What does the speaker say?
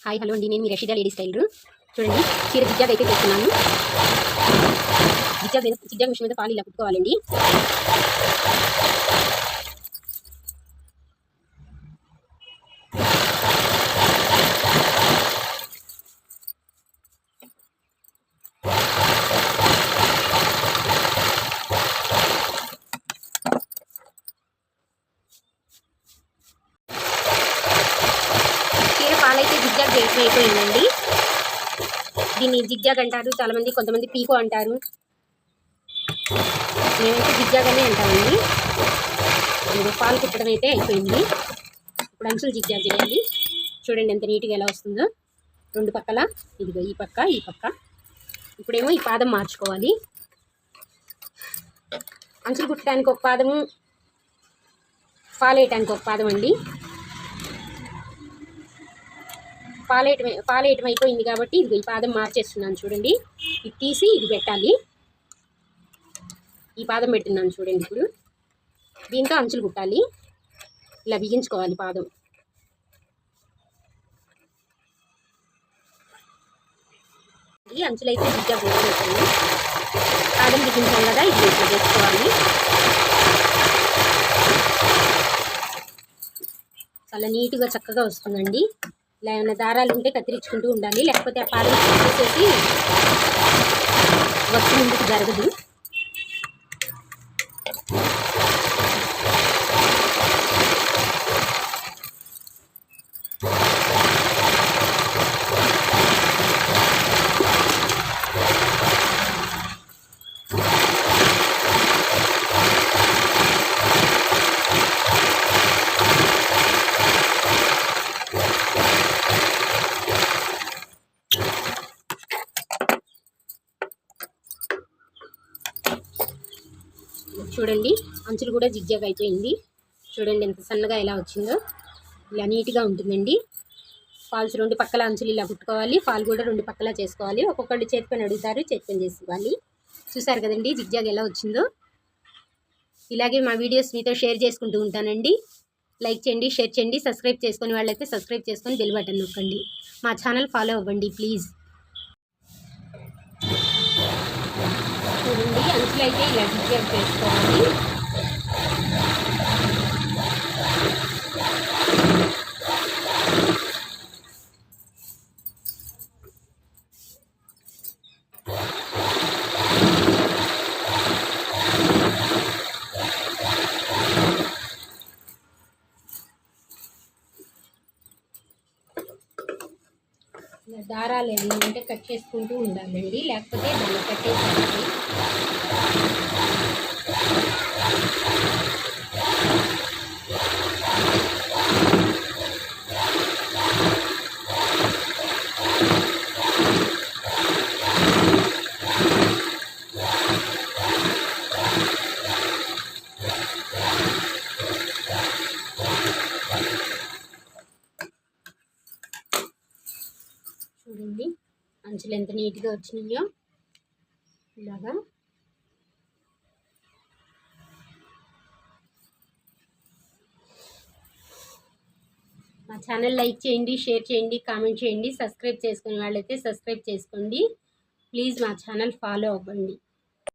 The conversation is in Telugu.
హాయ్ హలో అండి, నేను మీ రషీదా లేడీ స్టైల్. చూడండి, చీర జిగ్జాగ్ అయితే చేస్తున్నాను. జిగ్జాగ్ మిషన్ మీద పాలు ఇలా కుట్టుకోవాలండి. చీర పాలైతే జిగ్జాగ్ చేయటం అయిపోయిందండి. దీన్ని జిగ్జాగ్ అంటారు చాలామంది, కొంతమంది పీకో అంటారు. మేమైతే జిగ్జాగ్ అనే అంటామండి. పాలు కుట్టడం అయితే అయిపోయింది. ఇప్పుడు అంచులు జిగ్జాగ్ చేయాలి. చూడండి ఎంత నీట్గా ఎలా వస్తుందో. రెండు పక్కల ఇదిగో ఈ పక్క ఈ పక్క. ఇప్పుడేమో ఈ పాదం మార్చుకోవాలి. అంచులు కుట్టడానికి ఒక పాదము, పాలేయటానికి ఒక పాదం అండి. పాలేయటం అయిపోయింది కాబట్టి ఇది ఈ పాదం మార్చేస్తున్నాను. చూడండి, ఇది తీసి ఇది పెట్టాలి. ఈ పాదం పెట్టున్నాను చూడండి. ఇప్పుడు దీంతో అంచులు కుట్టాలి. ఇలా బిగించుకోవాలి పాదం. ఈ అంచులు అయితే జిగ్జాగ్ వేసుకోవాలి. పాదం బిగించాం కదా, ఇది ఇట్లా చేసుకోవాలి. చాలా నీట్గా చక్కగా వస్తుందండి. ఇలా ఏమైనా దారాలు ఉంటే కత్తిరించుకుంటూ ఉండాలి, లేకపోతే ఆ పాదం తీసేసి వచ్చి ముందుకు జరగదు. చూడండి, అంచులు కూడా జిగ్జాగ్ అయిపోయింది. చూడండి ఎంత సన్నగా ఎలా వచ్చిందో. ఇలా నీట్గా ఉంటుందండి. ఫాల్స్ రెండు పక్కల అంచులు ఇలా కుట్టుకోవాలి. ఫాల్ కూడా రెండు పక్కల చేసుకోవాలి. ఒక్కొక్కళ్ళు చేతి పని అడుగుతారు, చేతి పని చేసి ఇవ్వాలి. చూసారు కదండి జిగ్జాగ్ ఎలా వచ్చిందో. ఇలాగే మా వీడియోస్ మీతో షేర్ చేసుకుంటూ ఉంటానండి. లైక్ చేయండి, షేర్ చేయండి. సబ్స్క్రైబ్ చేసుకుని వాళ్ళైతే సబ్స్క్రైబ్ చేసుకొని బెల్ బటన్ నొక్కండి. మా ఛానల్ ఫాలో అవ్వండి ప్లీజ్. చూడండి, అంచులు అయితే ఇలా జిగ్జాగ్ చేసుకోవాలి. దారాలు ఏమైనా ఉంటే కట్ చేసుకుంటూ ఉండాలండి, లేకపోతే దాన్ని కట్టేసేయాలి. చూడండి అంచులు ఎంత నీట్గా వచ్చినాయో. ఇలాగా మా ఛానల్ లైక్ చేయండి, షేర్ చేయండి, కామెంట్ చేయండి. సబ్స్క్రైబ్ చేసుకునే వాళ్ళైతే సబ్స్క్రైబ్ చేసుకోండి ప్లీజ్. మా ఛానల్ ఫాలో అవ్వండి.